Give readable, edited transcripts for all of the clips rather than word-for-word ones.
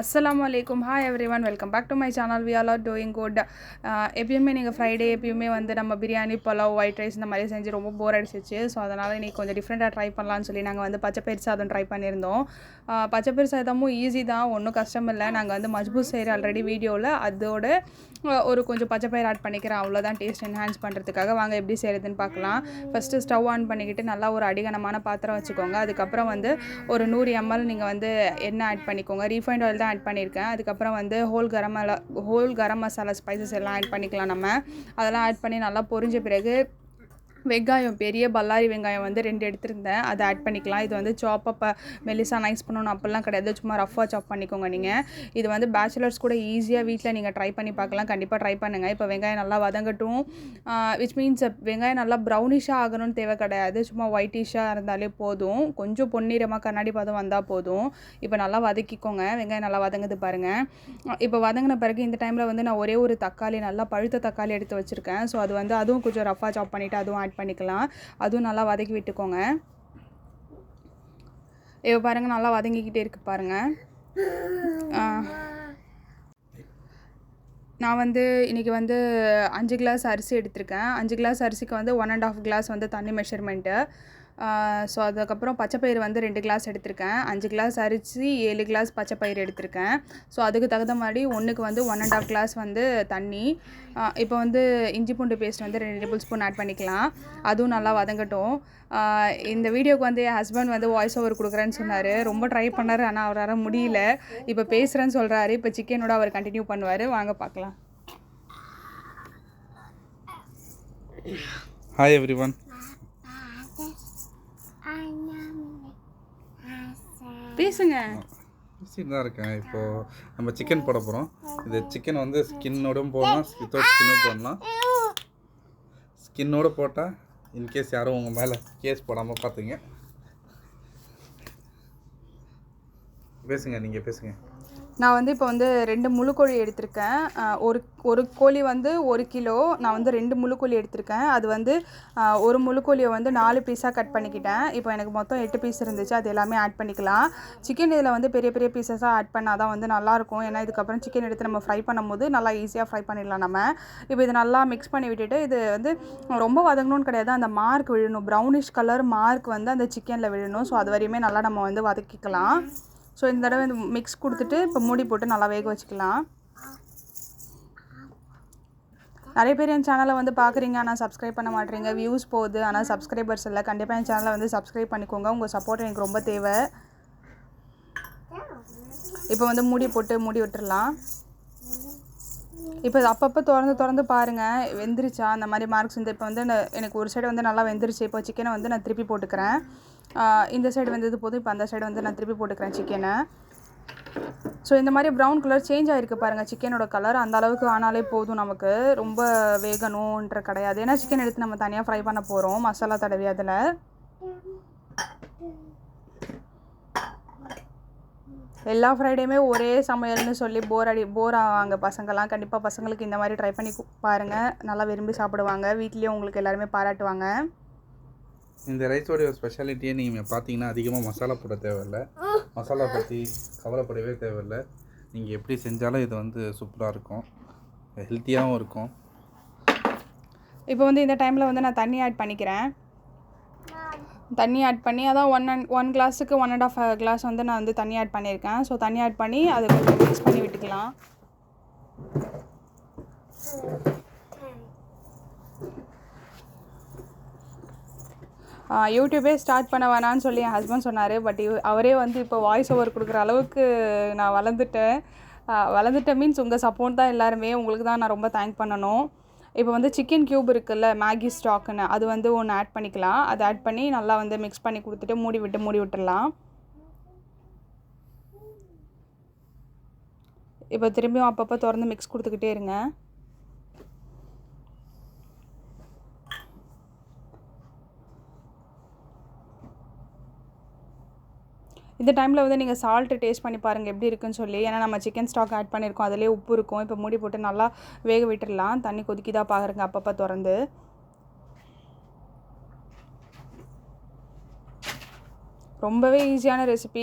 Assalamualaikum. Hi everyone, welcome back to my channel. We all are doing good. எப்பயுமே நீங்கள் Friday எப்பயுமே வந்து நம்ம பிரியாணி பலாவ் ஒயிட் ரைஸ் இந்த மாதிரி செஞ்சு ரொம்ப போர் அடிச்சிச்சு. ஸோ அதனால் இன்றைக்கி கொஞ்சம் டிஃப்ரெண்ட்டாக ட்ரை பண்ணலான்னு சொல்லி நாங்கள் வந்து பச்சைப்பயிறு சாதம் ட்ரை பண்ணியிருந்தோம். பச்சைப்பயிறு சாதமும் ஈஸி தான், ஒன்றும் கஷ்டம் இல்லை. நாங்கள் வந்து மஜ்பூஸ் செய்கிற ஆல்ரெடி வீடியோவில் அதோட ஒரு கொஞ்சம் பச்சைப்பயிறு ஆட் பண்ணிக்கிறேன், அவ்வளோதான். டேஸ்ட் என்ஹான்ஸ் பண்ணுறதுக்காக வாங்க எப்படி செய்கிறதுன்னு பார்க்கலாம். ஃபஸ்ட்டு ஸ்டவ் ஆன் பண்ணிக்கிட்டு நல்லா ஒரு அடிகனமான பாத்திரம் வச்சுக்கோங்க. அதுக்கப்புறம் வந்து ஒரு 100 ml நீங்கள் வந்து எண்ணெய் ஆட் பண்ணிக்கோங்க. ரீஃபைண்ட் ஆயில் தான் ஆட் பண்ணியிருக்கேன். அதுக்கப்புறம் வந்து ஹோல் கரம் மசாலா ஸ்பைசஸ் எல்லாம் ஆட் பண்ணிக்கலாம். நம்ம அதெல்லாம் ஆட் பண்ணி நல்லா பொரிஞ்ச பிறகு வெங்காயம், பெரிய பல்லாரி வெங்காயம் வந்து 2 எடுத்துருந்தேன், அதை ஆட் பண்ணிக்கலாம். இது வந்து சாப்பப்போ மெலிசா நைஸ் பண்ணணும் அப்படிலாம் கிடையாது, சும்மா ரஃபாக சாப் பண்ணிக்கோங்க. நீங்கள் இது வந்து பேச்சுலர்ஸ் கூட ஈஸியாக வீட்டில் நீங்கள் ட்ரை பண்ணி பார்க்கலாம். கண்டிப்பாக ட்ரை பண்ணுங்கள். இப்போ வெங்காயம் நல்லா வதங்கட்டும். விச் மீன்ஸ் வெங்காயம் நல்லா ப்ரௌனிஷாக ஆகணும்னு தேவை கிடையாது, சும்மா ஒயிட்டிஷாக இருந்தாலே போதும். கொஞ்சம் பொன்னிறமாக கண்ணாடி பதம் வந்தால் போதும். இப்போ நல்லா வதக்கிக்கோங்க. வெங்காயம் நல்லா வதங்குது பாருங்கள். இப்போ வதங்கின பிறகு இந்த டைமில் வந்து நான் ஒரே ஒரு தக்காளி, நல்லா பழுத்த தக்காளி எடுத்து வச்சுருக்கேன். ஸோ அது வந்து அதுவும் கொஞ்சம் ரஃபாக சாப் பண்ணிவிட்டு அதுவும் ஆட் பண்ணிக்கலாம். அதுவும் நல்லா வதக்கி விட்டுக்கோங்க. இப்போ பாருங்கள் நல்லா வதங்கிக்கிட்டே இருக்குது பாருங்கள். நான் வந்து இன்றைக்கி வந்து 5 கிளாஸ் அரிசி எடுத்திருக்கேன். 5 கிளாஸ் அரிசிக்கு வந்து 1.5 கிளாஸ் வந்து தண்ணி மெஷர்மெண்ட்டு. ஸோ அதுக்கப்புறம் பச்சைப்பயிறு வந்து 2 கிளாஸ் எடுத்திருக்கேன். 5 கிளாஸ் அரிசி, 7 கிளாஸ் பச்சைப்பயிறு எடுத்திருக்கேன். ஸோ அதுக்கு தகுந்த மாதிரி ஒன்றுக்கு வந்து 1.5 கிளாஸ் வந்து தண்ணி. இப்போ வந்து இஞ்சி பூண்டு பேஸ்ட் வந்து 2 டேபிள் ஸ்பூன் ஆட் பண்ணிக்கலாம். அதுவும் நல்லா வதங்கட்டும். இந்த வீடியோக்கு வந்து என் ஹஸ்பண்ட் வந்து வாய்ஸ் ஓவர் கொடுக்குறேன்னு சொன்னார். ரொம்ப ட்ரை பண்ணார், ஆனால் அவரால் முடியல. இப்போ பேசுகிறேன்னு சொல்கிறாரு. இப்போ சிக்கனோட அவர் கண்டினியூ பண்ணுவார். வாங்க பார்க்கலாம். ஹாய் எவ்ரி ஒன், பேசுங்க. பேசிட்டு தான் இருக்கேன். இப்போது நம்ம சிக்கன் போட போகிறோம். இது சிக்கன் வந்து ஸ்கின்னோடும் போடலாம், வித்தவுட் ஸ்கின்னும் போடலாம். ஸ்கின்னோடு போட்டால் இன்கேஸ் யாரும் உங்கள் மேலே கேஸ் போடாமல் பார்த்துங்க. பேசுங்க, நீங்கள் பேசுங்க. நான் வந்து இப்போ வந்து 2 முழு கோழி எடுத்திருக்கேன். ஒரு கோழி வந்து 1 கிலோ. நான் வந்து 2 முழு கோழி எடுத்திருக்கேன். அது வந்து ஒரு முழு கோழியை வந்து 4 பீஸாக கட் பண்ணிக்கிட்டேன். இப்போ எனக்கு மொத்தம் 8 பீஸ் இருந்துச்சு, அது எல்லாமே ஆட் பண்ணிக்கலாம். சிக்கன் இதில் வந்து பெரிய பெரிய பீஸஸாக ஆட் பண்ணால் தான் வந்து நல்லாயிருக்கும். ஏன்னா இதுக்கப்புறம் சிக்கன் எடுத்து நம்ம ஃப்ரை பண்ணும்போது நல்லா ஈஸியாக ஃப்ரை பண்ணிடலாம் நம்ம. இப்போ இது நல்லா மிக்ஸ் பண்ணி விட்டுட்டு, இது வந்து ரொம்ப வதங்கணும்னு கிடையாது, அந்த மார்க் விழணும், ப்ரௌனிஷ் கலர் மார்க் வந்து அந்த சிக்கனில் விழணும். ஸோ அது வரையுமே நல்லா நம்ம வந்து வதக்கிக்கலாம். ஸோ இந்த தடவை இந்த மிக்ஸ் கொடுத்துட்டு இப்போ மூடி போட்டு நல்லா வேக வச்சுக்கலாம். நிறைய பேர் என் சேனலை வந்து பார்க்குறீங்க, ஆனால் சப்ஸ்கிரைப் பண்ண மாட்டேறீங்க. வியூஸ் போகுது, ஆனால் சப்ஸ்கிரைபர்ஸ் இல்லை. கண்டிப்பாக என் சேனலை வந்து சப்ஸ்கிரைப் பண்ணிக்கோங்க. உங்கள் சப்போர்ட் எனக்கு ரொம்ப தேவை. இப்போ வந்து மூடி போட்டு மூடி விட்டுடலாம். இப்போ அப்பப்போ திறந்து பாருங்கள், வெந்துருச்சா அந்த மாதிரி மார்க்ஸ் வந்து. இப்போ வந்து எனக்கு ஒரு சைடு வந்து நல்லா வெந்துருச்சு. இப்போ சிக்கனை வந்து நான் திருப்பி போட்டுக்கிறேன். இந்த சைடு வெந்தது போதும். இப்போ அந்த சைடு வந்து நான் திருப்பி போட்டுக்கிறேன் சிக்கனை. ஸோ இந்த மாதிரி ப்ரௌன் கலர் சேஞ்ச் ஆகிருக்கு பாருங்கள் சிக்கனோட கலர். அந்த அளவுக்கு ஆனாலே போதும், நமக்கு ரொம்ப வேகணுன்ற கிடையாது. ஏன்னா சிக்கன் எடுத்து நம்ம தனியாக ஃப்ரை பண்ண போகிறோம், மசாலா தடவி அதில். எல்லா ஃப்ரைடேயுமே ஒரே சமையல்னு சொல்லி போர் ஆவாங்க பசங்கள்லாம். கண்டிப்பாக பசங்களுக்கு இந்த மாதிரி ட்ரை பண்ணி பாருங்கள், நல்லா விரும்பி சாப்பிடுவாங்க. வீட்லேயும் உங்களுக்கு எல்லாருமே பாராட்டுவாங்க. இந்த ரைஸோடைய ஸ்பெஷாலிட்டியை நீங்கள் பார்த்தீங்கன்னா அதிகமாக மசாலா போட தேவையில்லை. மசாலா பற்றி கவலைப்படவே தேவையில்லை. நீங்கள் எப்படி செஞ்சாலும் இது வந்து சூப்பராக இருக்கும், ஹெல்த்தியாகவும் இருக்கும். இப்போ வந்து இந்த டைமில் வந்து நான் தண்ணி ஆட் பண்ணிக்கிறேன். தண்ணி ஆட் பண்ணி அதான் 1 கிளாஸுக்கு 1.5 கிளாஸ் வந்து நான் வந்து தண்ணி ஆட் பண்ணியிருக்கேன். ஸோ தண்ணி ஆட் பண்ணி அதை கொஞ்சம் மிக்ஸ் பண்ணி விட்டுக்கலாம். யூடியூபே ஸ்டார்ட் பண்ண வேணான்னு சொல்லி என் ஹஸ்பண்ட் சொன்னார். பட் அவரே வந்து இப்போ வாய்ஸ் ஓவர் கொடுக்குற அளவுக்கு நான் வளர்ந்துட்டேன் மீன்ஸ் உங்கள் சப்போர்ட் தான் எல்லாருமே. உங்களுக்கு தான் நான் ரொம்ப தேங்க் பண்ணணும். இப்போ வந்து சிக்கன் க்யூப் இருக்குல்ல, மேகி ஸ்டாக்குன்னு, அது வந்து ஒன்று ஆட் பண்ணிக்கலாம். அதை ஆட் பண்ணி நல்லா வந்து மிக்ஸ் பண்ணி கொடுத்துட்டு மூடி விட்டுடலாம். இப்போ திரும்பியும் அப்பப்போ திறந்து மிக்ஸ் கொடுத்துக்கிட்டே இருங்க. இந்த டைமில் வந்து நீங்கள் சால்ட்டு டேஸ்ட் பண்ணி பாருங்கள் எப்படி இருக்குன்னு சொல்லி. ஏன்னா நம்ம சிக்கன் ஸ்டாக் ஆட் பண்ணியிருக்கோம், அதிலே உப்பு இருக்கும். இப்போ மூடி போட்டு நல்லா வேக விட்டுடலாம். தண்ணி கொதிக்கிதா பாருங்க அப்பப்போ திறந்து. ரொம்பவே ஈஸியான ரெசிபி.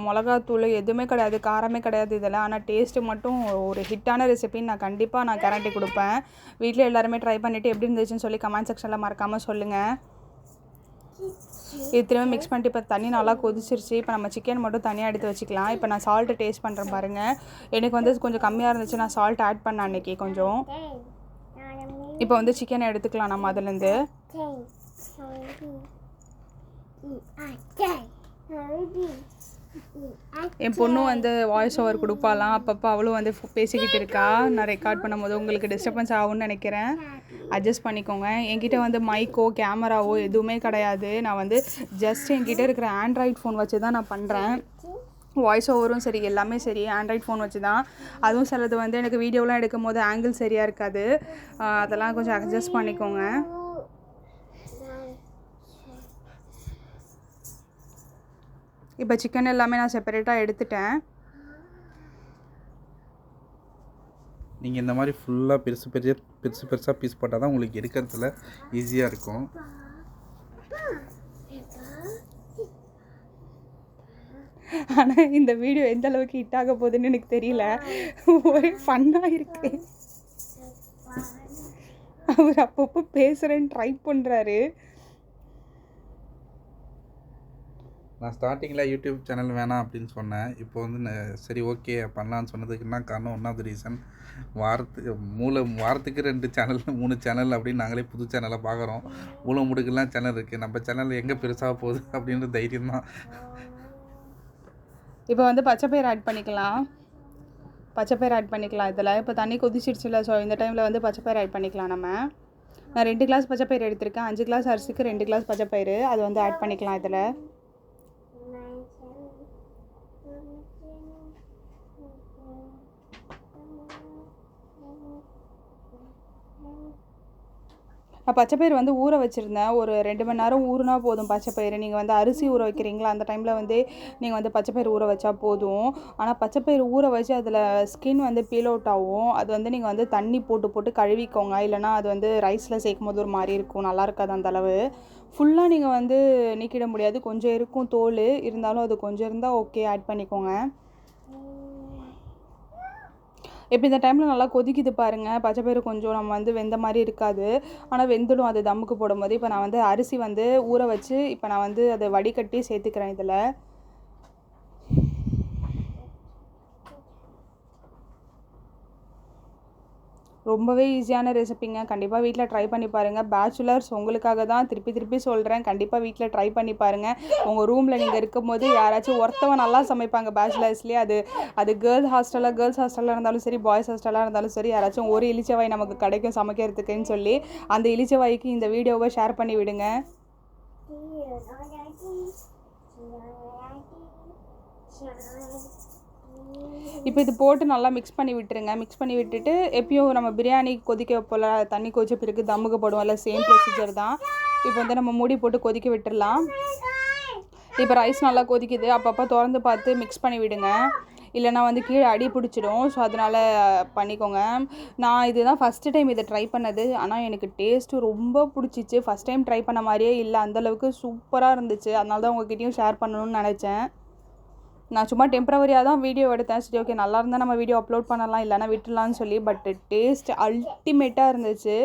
மிளகாத்தூள் எதுவுமே கிடையாது, காரமே கிடையாது இதில். ஆனால் டேஸ்ட்டு மட்டும் ஒரு ஹிட்டான ரெசிபின்னு நான் கேரண்டி கொடுப்பேன். வீட்டில் எல்லாருமே ட்ரை பண்ணிவிட்டு எப்படி இருந்துச்சுன்னு சொல்லி கமெண்ட் செக்ஷனில் மறக்காமல் சொல்லுங்கள். இது திரும்ப மிக்ஸ் பண்ணிட்டு இப்போ தண்ணி நல்லா கொதிச்சிருச்சு. இப்போ நம்ம சிக்கன் மட்டும் தனியாக எடுத்து வச்சுக்கலாம். இப்போ நான் சால்ட்டு டேஸ்ட் பண்ணுறேன் பாருங்கள். எனக்கு வந்து கொஞ்சம் கம்மியாக இருந்துச்சு, நான் சால்ட் ஆட் பண்ணேன் அன்றைக்கி கொஞ்சம். இப்போ வந்து சிக்கனை எடுத்துக்கலாம் நம்ம அதுலேருந்து. என் பொண்ணும் வந்து வாய்ஸ் ஓவர் கொடுப்பாலாம், அப்பப்போ அவளும் வந்து பேசிக்கிட்டு இருக்கா. நான் ரெக்கார்ட் பண்ணும்போது உங்களுக்கு டிஸ்டர்பன்ஸ் ஆகும்னு நினைக்கிறேன், அட்ஜஸ்ட் பண்ணிக்கோங்க. என்கிட்ட வந்து மைக்கோ கேமராவோ எதுவுமே கிடையாது. நான் வந்து ஜஸ்ட் என்கிட்ட இருக்கிற ஆண்ட்ராய்ட் ஃபோன் வச்சு தான் நான் பண்ணுறேன். வாய்ஸ் ஓவரும் சரி எல்லாமே சரி ஆண்ட்ராய்ட் ஃபோன் வச்சு தான். அதுவும் சிலது வந்து எனக்கு வீடியோலாம் எடுக்கும் போது ஆங்கிள் சரியாக இருக்காது, அதெல்லாம் கொஞ்சம் அட்ஜஸ்ட் பண்ணிக்கோங்க. இப்போ சிக்கன் எல்லாமே நான் செப்பரேட்டாக எடுத்துட்டேன். நீங்கள் இந்த மாதிரி ஃபுல்லாக பெருசாக பீஸ் போட்டால் தான் உங்களுக்கு எடுக்கிறதுல ஈஸியாக இருக்கும். ஆனால் இந்த வீடியோ எந்த அளவுக்கு ஹிட் ஆக போகுதுன்னு எனக்கு தெரியல. ஒரே ஃபன்னாக இருக்கு. அவர் அப்பப்போ பேசுகிறேன்னு ட்ரை பண்ணுறாரு. நான் ஸ்டார்டிங்கில் யூடியூப் சேனல் வேணாம் அப்படின்னு சொன்னேன். இப்போ வந்து சரி ஓகே பண்ணலான்னு சொன்னதுக்கு என்ன காரணம், ஒன்றாவது ரீசன் வாரத்துக்கு 2 சேனல் 3 சேனல் அப்படின்னு நாங்களே புது சேனலை பார்க்குறோம். மூளை முடுக்கெல்லாம் சேனல் இருக்குது, நம்ம சேனல் எங்கே பெருசாக போகுது அப்படின்ற தைரியம் தான். இப்போ வந்து பச்சைப்பயிறு ஆட் பண்ணிக்கலாம். இதில் இப்போ தண்ணி கொதிச்சிடுச்சுல, ஸோ இந்த டைமில் வந்து பச்சைப்பயிறு ஆட் பண்ணிக்கலாம் நம்ம. நான் 2 கிளாஸ் பச்சைப்பயிறு எடுத்திருக்கேன். 5 கிளாஸ் அரிசிக்கு 2 கிளாஸ் பச்சைப்பயிறு, அது வந்து ஆட் பண்ணிக்கலாம் இதில். நான் பச்சைப்பயிறு வந்து ஊற வச்சுருந்தேன். ஒரு 2 மணி நேரம் ஊறுனா போதும் பச்சைப்பயிறு. நீங்கள் வந்து அரிசி ஊற வைக்கிறீங்களா, அந்த டைமில் வந்து நீங்கள் வந்து பச்சைப்பயிறு ஊற வச்சா போதும். ஆனால் பச்சைப்பயிறு ஊற வச்சு அதில் ஸ்கின் வந்து பீல் அவுட் ஆகும். அது வந்து நீங்கள் வந்து தண்ணி போட்டு கழுவிக்கோங்க, இல்லைனா அது வந்து ரைஸில் சேர்க்கும் போது ஒரு மாதிரி இருக்கும், நல்லா இருக்காது அந்த அளவு. ஃபுல்லாக நீங்கள் வந்து நீக்கிட முடியாது, கொஞ்சம் இருக்கும் தோல், இருந்தாலும் அது கொஞ்சம் இருந்தால் ஓகே, ஆட் பண்ணிக்கோங்க. இப்போ இந்த டைமில் நல்லா கொதிக்குது பாருங்கள். பச்சைப்பயிறு கொஞ்சம் நம்ம வந்து வெந்த மாதிரி இருக்காது, ஆனால் வெந்துடும் அது தம்முக்கு போடும்போது. இப்போ நான் வந்து அரிசி வந்து ஊற வச்சு இப்போ நான் வந்து அதை வடிகட்டி சேர்த்துக்கிறேன் இதில். ரொம்பவே ஈஸியான ரெசிபிங்க. கண்டிப்பாக வீட்டில் ட்ரை பண்ணி பாருங்கள். பேச்சுலர்ஸ் உங்களுக்காக தான் திருப்பி சொல்கிறேன், கண்டிப்பாக வீட்டில் ட்ரை பண்ணி பாருங்கள். உங்கள் ரூமில் நீங்கள் இருக்கும்போது யாராச்சும் ஒருத்தவன் நல்லா சமைப்பாங்க பேச்சுலர்ஸ்லேயே. அது கேர்ள்ஸ் ஹாஸ்டலில் இருந்தாலும் சரி, பாய்ஸ் ஹாஸ்டலாக இருந்தாலும் சரி, யாராச்சும் ஒரு இளிச்சவாய் நமக்கு கிடைக்கும் சமைக்கிறதுக்குன்னு சொல்லி அந்த இளிச்சவாய்க்கு இந்த வீடியோவை ஷேர் பண்ணி விடுங்க. இப்போ இது போட்டு நல்லா மிக்ஸ் பண்ணி விட்டுருங்க. மிக்ஸ் பண்ணி விட்டுட்டு எப்பயும் நம்ம பிரியாணி கொதிக்க வைப்போல, தண்ணி கொதிச்ச பிறகு தம்முக்கு போடுவோம்ல, சேம் ப்ரொசீஜர் தான். இப்போ வந்து நம்ம மூடி போட்டு கொதிக்க விட்டுடலாம். இப்போ ரைஸ் நல்லா கொதிக்குது, அப்பப்போ திறந்து பார்த்து மிக்ஸ் பண்ணி விடுங்க, இல்லைனா வந்து கீழே அடி பிடிச்சிடும். ஸோ அதனால் பண்ணிக்கோங்க. நான் இதுதான் ஃபஸ்ட்டு டைம் இதை ட்ரை பண்ணது, ஆனால் எனக்கு டேஸ்ட்டு ரொம்ப பிடிச்சிச்சு. ஃபஸ்ட் டைம் ட்ரை பண்ண மாதிரியே இல்லை, அந்தளவுக்கு சூப்பராக இருந்துச்சு. அதனால தான் உங்கள்கிட்டையும் ஷேர் பண்ணணும்னு நினச்சேன். நான் சும்மா டெம்பரவரியாக தான் வீடியோ எடுத்தேன். சரி ஓகே, நல்லா இருந்தால் நம்ம வீடியோ அப்லோட் பண்ணலாம், இல்லைனா விட்டுடலான்னு சொல்லி. பட் டேஸ்ட் அல்டிமேட்டாக இருந்துச்சு.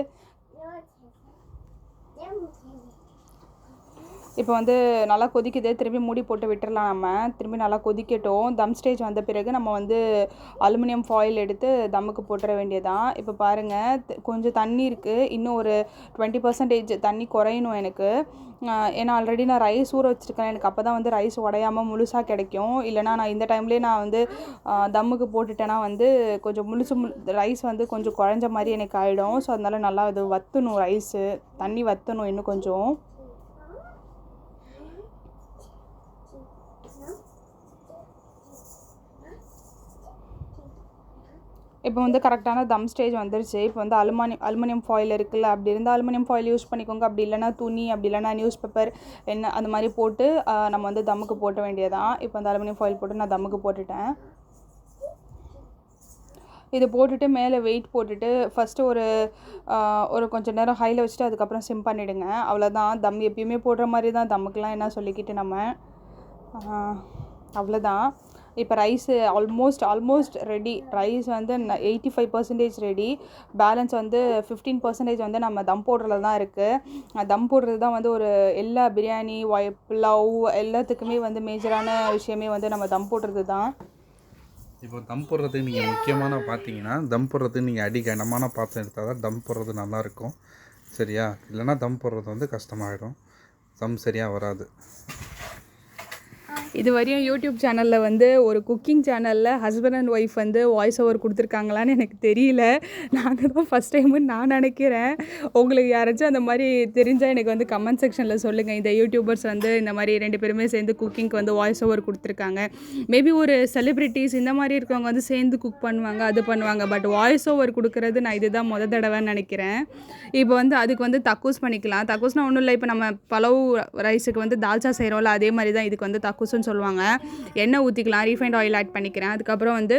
இப்போ வந்து நல்லா கொதிக்குது, திரும்பி மூடி போட்டு விட்டுடலாம் நம்ம. திரும்பி நல்லா கொதிக்கட்டும். தம் ஸ்டேஜ் வந்த பிறகு நம்ம வந்து அலுமினியம் ஃபாயில் எடுத்து தம்முக்கு போட்டுற வேண்டியதான். இப்போ பாருங்கள், கொஞ்சம் தண்ணி இருக்குது, இன்னும் ஒரு 20% தண்ணி குறையணும் எனக்கு. ஏன்னா ஆல்ரெடி நான் ரைஸ் ஊற வச்சுருக்கேன், எனக்கு அப்போ தான் வந்து ரைஸ் உடையாமல் முழுசாக கிடைக்கும். இல்லைனா நான் இந்த டைம்லேயே நான் வந்து தம்முக்கு போட்டுட்டேன்னா வந்து கொஞ்சம் ரைஸ் வந்து கொஞ்சம் குழஞ்ச மாதிரி எனக்கு ஆகிடும். ஸோ அதனால் நல்லா அது வற்றணும், ரைஸு தண்ணி வற்றணும் இன்னும் கொஞ்சம். இப்போ வந்து கரெக்டான தம் ஸ்டேஜ் வந்துருச்சு. இப்போ வந்து அலுமினியம் ஃபாயில் இருக்குல்ல, அப்படி இருந்தால் அலுமினியம் ஃபாயில் யூஸ் பண்ணிக்கோங்க. அப்படி இல்லைனா துணி, அப்படி இல்லைனா நியூஸ் பேப்பர் என்ன அந்த மாதிரி போட்டு நம்ம வந்து தம்முக்கு போட்ட வேண்டியதான். இப்போ அந்த அலுமினியம் ஃபாயில் போட்டு நான் தம்முக்கு போட்டுட்டேன். இது போட்டுட்டு மேலே வெயிட் போட்டுட்டு ஃபஸ்ட்டு ஒரு கொஞ்சம் நேரம் ஹையில் வச்சுட்டு அதுக்கப்புறம் சிம் பண்ணிவிடுங்க. அவ்வளோதான். தம் எப்பயுமே போடுற மாதிரி தான், தம்முக்கெலாம் என்ன சொல்லிக்கிட்டு நம்ம அவ்வளோதான். இப்போ ரைஸு ஆல்மோஸ்ட் ரெடி. ரைஸ் வந்து 85% ரெடி. பேலன்ஸ் வந்து 15% வந்து நம்ம தம் போடுறதுல தான் இருக்குது. தம் போடுறது தான் வந்து ஒரு எல்லா பிரியாணி புலாவ் எல்லாத்துக்குமே வந்து மேஜரான விஷயமே வந்து நம்ம தம் போடுறது தான். இப்போ தம் போடுறதுக்கு நீங்கள் முக்கியமான பார்த்தீங்கன்னா, தம் போடுறதுக்கு நீங்கள் கனமான பாத்திரம் எடுத்தால் தான் தம் போடுறது நல்லாயிருக்கும். சரியா? இல்லைனா தம் போடுறது வந்து கஷ்டமாயிடும், தம் சரியாக வராது. இது வரையும் யூடியூப் சேனலில் வந்து ஒரு குக்கிங் சேனலில் ஹஸ்பண்ட் அண்ட் ஒய்ஃப் வந்து வாய்ஸ் ஓவர் கொடுத்துருக்காங்களான்னு எனக்கு தெரியல. நாங்கள் தான் ஃபஸ்ட் டைமுன்னு நான் நினைக்கிறேன். உங்களுக்கு யாராச்சும் அந்த மாதிரி தெரிஞ்சால் எனக்கு வந்து கமெண்ட் செக்ஷனில் சொல்லுங்கள். இந்த யூடியூபர்ஸ் வந்து இந்த மாதிரி 2 பேருமே சேர்ந்து குக்கிங்க்கு வந்து வாய்ஸ் ஓவர் கொடுத்துருக்காங்க. மேபி ஒரு செலிப்ரிட்டிஸ் இந்த மாதிரி இருக்கவங்க வந்து சேர்ந்து குக் பண்ணுவாங்க, அது பண்ணுவாங்க. பட் வாய்ஸ் ஓவர் கொடுக்குறது நான் இதுதான் தடவைன்னு நினைக்கிறேன். இப்போ வந்து அதுக்கு வந்து தக்கூஸ் பண்ணிக்கலாம். தக்கூஸ்னால் ஒன்றும் இல்லை, இப்போ நம்ம பலவு ரைஸுக்கு வந்து தால்ச்சா செய்கிறோம்ல, அதே மாதிரி தான் இதுக்கு வந்து தக்கூஸ்ன்னு சொல்லுவாங்க. எண்ணெய் ஊற்றிக்கலாம், ரீஃபைண்ட் ஆயில் ஆட் பண்ணிக்கிறேன். அதுக்கப்புறம் வந்து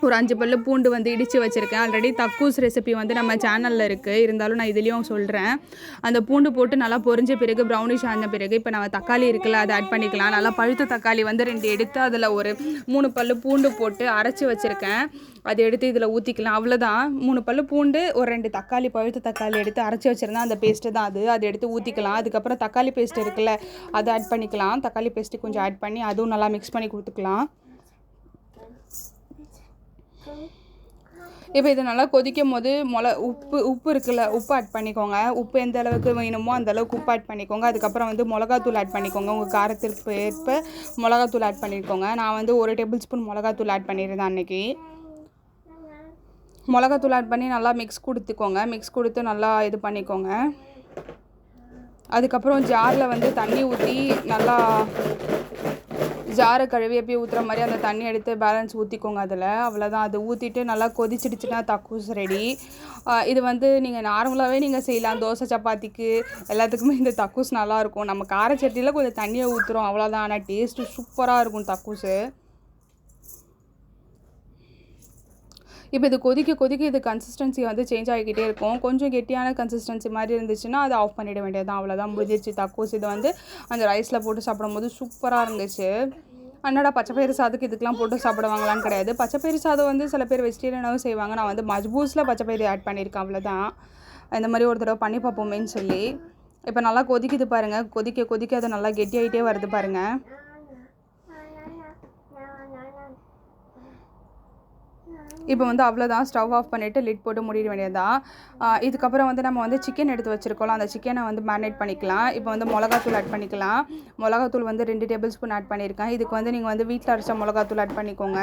ஒரு 5 பல்லு பூண்டு வந்து இடித்து வச்சுருக்கேன். ஆல்ரெடி தக்கூஸ் ரெசிபி வந்து நம்ம சேனலில் இருக்குது, இருந்தாலும் நான் இதுலேயும் சொல்கிறேன். அந்த பூண்டு போட்டு நல்லா பொரிஞ்ச பிறகு ப்ரௌனிஷ் ஆன பிறகு இப்போ நம்ம தக்காளி இருக்குல்ல, அதை ஆட் பண்ணிக்கலாம். நல்லா பழுத்த தக்காளி வந்து 2 எடுத்து அதில் ஒரு 3 பல்லு பூண்டு போட்டு அரைச்சி வச்சுருக்கேன். அதை எடுத்து இதில் ஊற்றிக்கலாம். அவ்வளோதான். 3 பல்லு பூண்டு, ஒரு 2 தக்காளி, பழுத்த தக்காளி எடுத்து அரைச்சி வச்சுருந்தேன். அந்த பேஸ்ட்டு தான் அதை எடுத்து ஊற்றிக்கலாம். அதுக்கப்புறம் தக்காளி பேஸ்ட் இருக்குல்ல, அதை ஆட் பண்ணிக்கலாம். தக்காளி பேஸ்ட்டு கொஞ்சம் ஆட் பண்ணி அதுவும் நல்லா மிக்ஸ் பண்ணி கொடுத்துக்கலாம். இப்போ இது நல்லா கொதிக்கும் போது உப்பு இருக்குல்ல, உப்பு ஆட் பண்ணிக்கோங்க. உப்பு எந்த அளவுக்கு வேணுமோ அந்த அளவுக்கு உப்பு ஆட் பண்ணிக்கோங்க. அதுக்கப்புறம் வந்து மிளகாத்தூள் ஆட் பண்ணிக்கோங்க. உங்கள் காரத்திற்கு ஏற்ப மிளகாத்தூள் ஆட் பண்ணிக்கோங்க. நான் வந்து 1 டேபிள் ஸ்பூன் மிளகாத்தூள் ஆட் பண்ணியிருந்தேன் அன்றைக்கி. மிளகாத்தூள் ஆட் பண்ணி நல்லா மிக்ஸ் கொடுத்து நல்லா இது பண்ணிக்கோங்க. அதுக்கப்புறம் ஜாரில் வந்து தண்ணி ஊற்றி நல்லா ஜாரை கழுவி எப்பயும் ஊற்றுற மாதிரி அந்த தண்ணி எடுத்து பேலன்ஸ் ஊற்றிக்கோங்க அதில். அவ்வளோதான். அது ஊற்றிட்டு நல்லா கொதிச்சிடுச்சுன்னா தக்கூஸ் ரெடி. இது வந்து நீங்கள் நார்மலாகவே நீங்கள் செய்யலாம். தோசை சப்பாத்திக்கு எல்லாத்துக்குமே இந்த தக்கூஸ் நல்லாயிருக்கும். நம்ம காரச்சட்டியில் கொஞ்சம் தண்ணியை ஊற்றுறோம், அவ்வளோதான். ஆனால் டேஸ்ட்டு சூப்பராக இருக்கும் தக்கூஸு. இப்போ இது கொதிக்க இது கன்சிஸ்டன்சி வந்து சேஞ்ச் ஆகிக்கிட்டே இருக்கும். கொஞ்சம் கெட்டியான கன்சிஸ்டன்சி மாதிரி இருந்துச்சுன்னா அதை ஆஃப் பண்ணிட வேண்டியது தான். அவ்வளோதான், முடிஞ்சிருச்சு தக்கூஸ். இது வந்து அந்த ரைஸில் போட்டு சாப்பிடும்போது சூப்பராக இருந்துச்சு. அண்ணாடா பச்சைப்பயிறு சாதத்துக்கு இதுக்கெலாம் போட்டு சாப்பிடுவாங்களான்னு கிடையாது. பச்சைப்பயிறு சாதம் வந்து சில பேர் வெஜிடேரியனாகவும் செய்வாங்க. நான் வந்து மஜ்பூஸில் பச்சைப்பயிறு ஆட் பண்ணியிருக்கேன், அவ்வளோதான். இந்த மாதிரி ஒரு தடவை பண்ணி பார்ப்போமேன்னு சொல்லி. இப்போ நல்லா கொதிக்குது பாருங்கள். கொதிக்க அது நல்லா கெட்டியாகிட்டே வருது பாருங்கள். இப்போ வந்து அவ்வளோதான். ஸ்டவ் ஆஃப் பண்ணிவிட்டு லிட் போட்டு மூடிட வேண்டியதுதான். இதுக்கப்புறம் வந்து நம்ம வந்து சிக்கன் எடுத்து வச்சுருக்கோம், அந்த சிக்கனை வந்து மேரினேட் பண்ணிக்கலாம். இப்போ வந்து மிளகாத்தூள் ஆட் பண்ணிக்கலாம். மிளகாத்தூள் வந்து 2 டேபிள் ஸ்பூன் ஆட் பண்ணியிருக்கேன். இதுக்கு வந்து நீங்கள் வந்து வீட்டில் அரைச்ச மிளகாத்தூள் ஆட் பண்ணிக்கோங்க.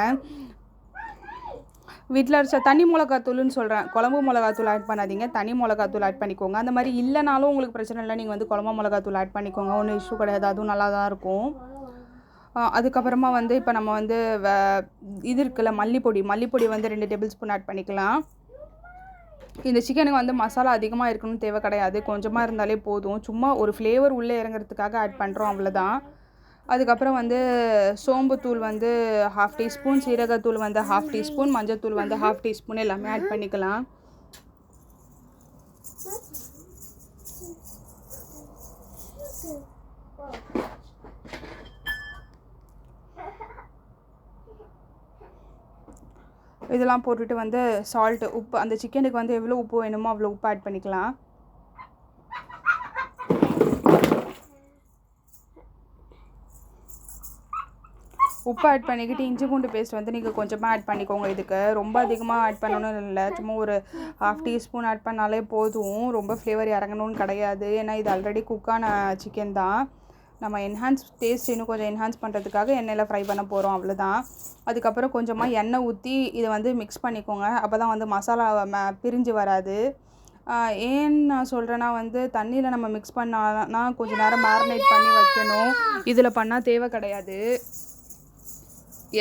வீட்டில் அரைச்ச தனி மிளகாத்தூள்னு சொல்கிறேன், குழம்பு மிளகாத்தூள் ஆட் பண்ணாதீங்க, தனி மிளகாத்தூள் ஆட் பண்ணிக்கோங்க. அந்த மாதிரி இல்லைனாலும் உங்களுக்கு பிரச்சனை இல்லை, நீங்கள் வந்து குழம்பு மிளகாத்தூள் ஆட் பண்ணிக்கோங்க, ஒன்றும் இஷ்யூ கிடையாது. அதுவும் நல்லா தான் இருக்கும். அதுக்கப்புறமா வந்து இப்போ நம்ம வந்து இது இருக்குல்ல, மல்லிப்பொடி வந்து 2 டேபிள் ஸ்பூன் ஆட் பண்ணிக்கலாம். இந்த சிக்கனுக்கு வந்து மசாலா அதிகமாக இருக்கணும்னு தேவை கிடையாது, கொஞ்சமாக இருந்தாலே போதும். சும்மா ஒரு ஃப்ளேவர் உள்ளே இறங்குறதுக்காக ஆட் பண்ணுறோம், அவ்வளோதான். அதுக்கப்புறம் வந்து சோம்புத்தூள் வந்து 1/2 டீஸ்பூன், சீரகத்தூள் வந்து 1/2 டீஸ்பூன், மஞ்சத்தூள் வந்து 1/2 டீஸ்பூன் எல்லாமே ஆட் பண்ணிக்கலாம். இதெல்லாம் போட்டுட்டு வந்து சால்ட்டு, உப்பு, அந்த சிக்கனுக்கு வந்து எவ்வளோ உப்பு வேணுமோ அவ்வளோ உப்பு ஆட் பண்ணிக்கலாம். உப்பு ஆட் பண்ணிக்கிட்டு இஞ்சி பூண்டு பேஸ்ட் வந்து நீங்கள் கொஞ்சமாக ஆட் பண்ணிக்கோங்க. இதுக்கு ரொம்ப அதிகமாக ஆட் பண்ணணும்னு இல்லை, சும்மா ஒரு 1/2 டீஸ்பூன் ஆட் பண்ணாலே போதும். ரொம்ப ஃப்ளேவர் இறங்கணும்னு கிடையாது, ஏன்னா இது ஆல்ரெடி குக்கான சிக்கன் தான். நம்ம டேஸ்ட் இன்னும் கொஞ்சம் என்ஹான்ஸ் பண்ணுறதுக்காக எண்ணெயில் ஃப்ரை பண்ண போகிறோம், அவ்வளோதான். அதுக்கப்புறம் கொஞ்சமாக எண்ணெய் ஊற்றி இதை வந்து மிக்ஸ் பண்ணிக்கோங்க. அப்போ தான் வந்து மசாலா பிரிஞ்சு வராது. ஏன் நான் சொல்கிறேன்னா வந்து தண்ணியில் நம்ம மிக்ஸ் பண்ணால் கொஞ்சம் நேரம் மேரினேட் பண்ணி வைக்கணும், இதில் பண்ணால் தேவை கிடையாது.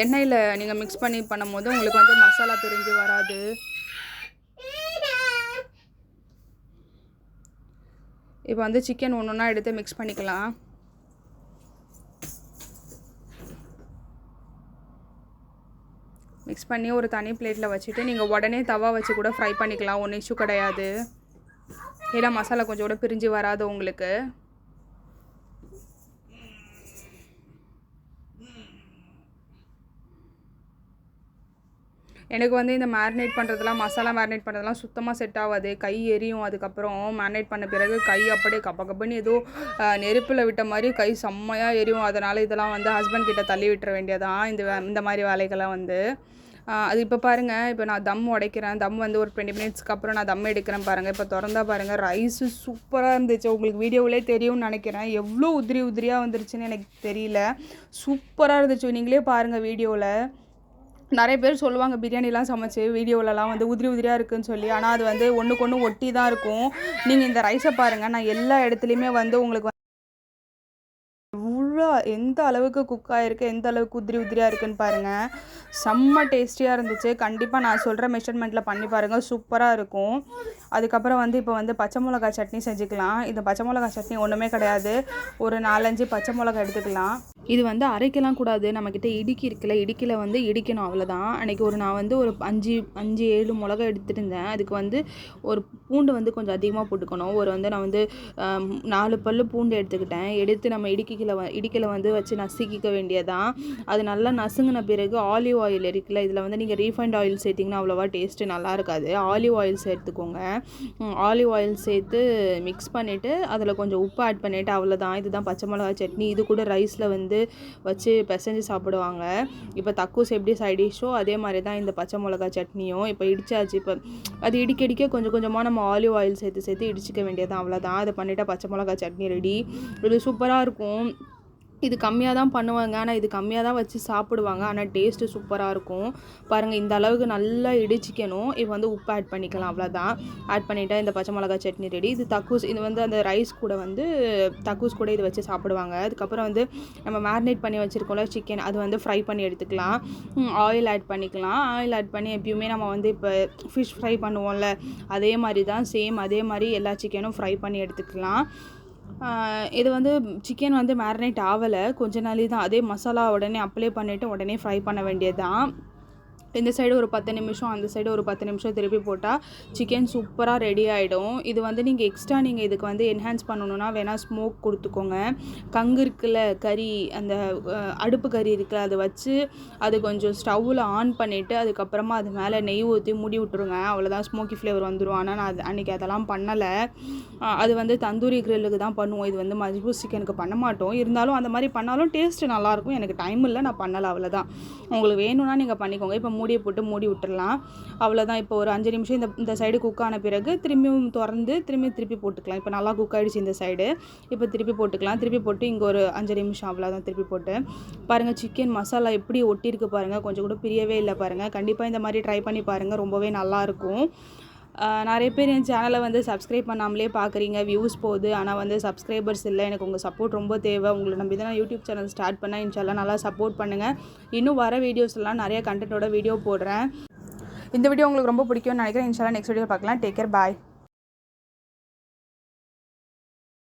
எண்ணெயில் நீங்கள் மிக்ஸ் பண்ணி பண்ணும்போது உங்களுக்கு வந்து மசாலா பிரிஞ்சு வராது. இப்போ வந்து சிக்கன் ஒன்று ஒன்றா எடுத்து மிக்ஸ் பண்ணிக்கலாம். மிக்ஸ் பண்ணி ஒரு தனி பிளேட்டில் வச்சுட்டு நீங்கள் உடனே தவா வச்சு கூட ஃப்ரை பண்ணிக்கலாம், ஒன்றும் இஷ்யூ கிடையாது. ஏன்னா மசாலா கொஞ்சம் கூட பிரிஞ்சு வராது உங்களுக்கு. எனக்கு வந்து இந்த மேரினேட் பண்ணுறதுலாம் மசாலா மேரினேட் பண்ணுறதுலாம் சுத்தமாக செட் ஆகாது. கை எரியும். அதுக்கப்புறம் மேரினேட் பண்ண பிறகு கை அப்படியே கப்பன்னு ஏதோ நெருப்பில் விட்ட மாதிரி கை செம்மையாக எரியும். அதனால் இதெல்லாம் வந்து ஹஸ்பண்ட் கிட்ட தள்ளி விட்டுற வேண்டியதான் இந்த மாதிரி வேலைகள்லாம் வந்து. அது இப்போ பாருங்கள், இப்போ நான் தம் உடைக்கிறேன். தம் வந்து ஒரு 20 மினிட்ஸ்க்கு அப்புறம் நான் தம் எடுக்கிறேன் பாருங்கள். இப்போ திறந்தா பாருங்கள், ரைஸு சூப்பராக இருந்துச்சு. உங்களுக்கு வீடியோவிலே தெரியும்னு நினைக்கிறேன். எவ்வளோ உதிரியாக வந்துருச்சுன்னு எனக்கு தெரியல. சூப்பராக இருந்துச்சு. நீங்களே பாருங்கள் வீடியோவில். நிறைய பேர் சொல்லுவாங்க பிரியாணிலாம் சமைச்சு வீடியோவிலலாம் வந்து உதிரியாக இருக்குதுன்னு சொல்லி. ஆனால் அது வந்து ஒன்றுக்கு ஒன்று ஒட்டி தான் இருக்கும். நீங்கள் இந்த ரைஸை பாருங்கள், நான் எல்லா இடத்துலையுமே வந்து உங்களுக்கு எந்த அளவுக்கு குக் ஆகிருக்கு, எந்த அளவுக்கு உதிரியாக இருக்குதுன்னு பாருங்கள். செம்ம டேஸ்டியாக இருந்துச்சு. கண்டிப்பாக நான் சொல்கிற மெஷர்மெண்ட்டில் பண்ணி பாருங்கள், சூப்பராக இருக்கும். அதுக்கப்புறம் வந்து இப்போ வந்து பச்சை மிளகா சட்னி செஞ்சுக்கலாம். இந்த பச்சை மிளகா சட்னி ஒன்றுமே கிடையாது, ஒரு 4-5 பச்சை மிளகா எடுத்துக்கலாம். இது வந்து அரைக்கலாம் கூடாது, நம்மக்கிட்ட இடுக்கி இருக்குல்ல, இடுக்கியில் வந்து இடிக்கணும், அவ்வளோதான். அன்றைக்கி நான் வந்து ஒரு 5-7 மிளகா எடுத்துகிட்டு இருந்தேன். அதுக்கு வந்து ஒரு பூண்டு வந்து கொஞ்சம் அதிகமாக போட்டுக்கணும். நான் வந்து 4 பல்லு பூண்டு எடுத்துக்கிட்டேன். எடுத்து நம்ம இடிக்கில் வந்து வச்சு நசுக்கிக்க வேண்டியதான். அது நல்லா நசுங்கின பிறகு ஆலிவ் ஆயில் இருக்குல்ல, இதில் வந்து நீங்கள் ரீஃபைண்ட் ஆயில் சேர்த்திங்கன்னா அவ்வளோவா டேஸ்ட்டு நல்லா இருக்காது. ஆலிவ் ஆயில் சேர்த்துக்கோங்க. ஆலிவ் ஆயில் சேர்த்து மிக்ஸ் பண்ணிவிட்டு அதில் கொஞ்சம் உப்பு ஆட் பண்ணிவிட்டு அவ்வளோதான். இதுதான் பச்சை மிளகா சட்னி. இது கூட ரைஸில் வந்து வச்சு பிசைஞ்சு சாப்பிடுவாங்க. இப்போ தக்கூஸ் எப்படி சைடிஷோ அதே மாதிரி தான் இந்த பச்சை மிளகா சட்னியும். இப்போ இடிச்சாச்சு. இப்போ அது இடிக்க கொஞ்சம் கொஞ்சமாக நம்ம ஆலிவ் ஆயில் சேர்த்து இடிச்சிக்க வேண்டியதான், அவ்வளோதான். அதை பண்ணிவிட்டால் பச்சை மிளகா சட்னி ரெடி. இது சூப்பராக இருக்கும். இது கம்மியாக தான் பண்ணுவாங்க, ஆனால் இது கம்மியாக தான் வச்சு சாப்பிடுவாங்க. ஆனால் டேஸ்ட்டு சூப்பராக இருக்கும். பாருங்கள், இந்த அளவுக்கு நல்லா இடிச்சிக்கணும். இப்போ வந்து உப்பு ஆட் பண்ணிக்கலாம், அவ்வளோதான். ஆட் பண்ணிவிட்டால் இந்த பச்சை மிளகா சட்னி ரெடி. இது தக்கூஸ். இது வந்து அந்த ரைஸ் கூட வந்து தக்கூஸ் கூட இது வச்சு சாப்பிடுவாங்க. அதுக்கப்புறம் வந்து நம்ம மேரினேட் பண்ணி வச்சுருக்கோம்ல சிக்கன், அது வந்து ஃப்ரை பண்ணி எடுத்துக்கலாம். ஆயில் ஆட் பண்ணிக்கலாம். ஆயில் ஆட் பண்ணி எப்பயுமே நம்ம வந்து இப்போ ஃபிஷ் ஃப்ரை பண்ணுவோம்ல, அதே மாதிரி தான், சேம் அதே மாதிரி எல்லா சிக்கனும் ஃப்ரை பண்ணி எடுத்துக்கலாம். இது வந்து சிக்கன் வந்து மேரினேட் ஆகலை, கொஞ்ச நாளே தான். அதே மசாலா உடனே அப்ளை பண்ணிவிட்டு உடனே ஃப்ரை பண்ண வேண்டியது தான். இந்த சைடு ஒரு 10 நிமிஷம், அந்த சைடு ஒரு 10 நிமிஷம் திருப்பி போட்டால் சிக்கன் சூப்பராக ரெடி ஆகிடும். இது வந்து நீங்கள் எக்ஸ்ட்ரா இதுக்கு வந்து என்ஹான்ஸ் பண்ணணுன்னா வேணால் ஸ்மோக் கொடுத்துக்கோங்க. கங்கு இருக்குல்ல, கறி, அந்த அடுப்பு கறி இருக்குல்ல, அதை வச்சு அது கொஞ்சம் ஸ்டவ்வில் ஆன் பண்ணிவிட்டு அதுக்கப்புறமா அது மேலே நெய் ஊற்றி மூடி விட்டுருங்க. அவ்வளோதான், ஸ்மோக்கி ஃப்ளேவர் வந்துடும். ஆனால் நான் அன்றைக்கி அதெல்லாம் பண்ணலை. அது வந்து தந்தூரி கிரில்லுக்கு தான் பண்ணுவோம். இது வந்து மஜ்பூஸ் சிக்கனுக்கு பண்ண மாட்டோம். இருந்தாலும் அந்த மாதிரி பண்ணாலும் டேஸ்ட்டு நல்லாயிருக்கும். எனக்கு டைம் இல்லை, நான் பண்ணலை, அவ்வளோதான். உங்களுக்கு வேணும்னா நீங்கள் பண்ணிக்கோங்க. இப்போ மூடியை போட்டு மூடி விட்டுடலாம், அவ்வளோதான். இப்போ ஒரு 5 நிமிஷம் இந்த சைடு குக் ஆன பிறகு திரும்பியும் திறந்து திருப்பி போட்டுக்கலாம். இப்போ நல்லா குக் ஆகிடுச்சு இந்த சைடு. இப்போ திருப்பி போட்டுக்கலாம். திருப்பி போட்டு இங்கே ஒரு 5 நிமிஷம், அவ்வளோதான். திருப்பி போட்டு பாருங்கள், சிக்கன் மசாலா எப்படி ஒட்டியிருக்கு பாருங்கள். கொஞ்சம் கூட பிரியவே இல்லை பாருங்கள். கண்டிப்பாக இந்த மாதிரி ட்ரை பண்ணி பாருங்கள், ரொம்பவே நல்லாயிருக்கும். நிறைய பேர் என் சேனலை வந்து சப்ஸ்கிரைப் பண்ணாமலே பார்க்குறீங்க, வியூஸ் போகுது, ஆனால் வந்து சப்ஸ்கிரைபர்ஸ் இல்லை. எனக்கு உங்கள் சப்போர்ட் ரொம்ப தேவை. உங்களை நம்பி தான் யூடியூப் சேனல் ஸ்டார்ட் பண்ணேன். இன்ஷால்லாம் நல்லா சப்போர்ட் பண்ணுங்கள். இன்னும் வர வீடியோஸ்லாம் நிறைய கண்டென்ட்டோட வீடியோ போடுறேன். இந்த வீடியோ உங்களுக்கு ரொம்ப பிடிக்கும்னு நினைக்கிறேன். இன்ஷால்லாம் நெக்ஸ்ட் வீடியோ பார்க்கலாம். டேக் கேர், பாய்.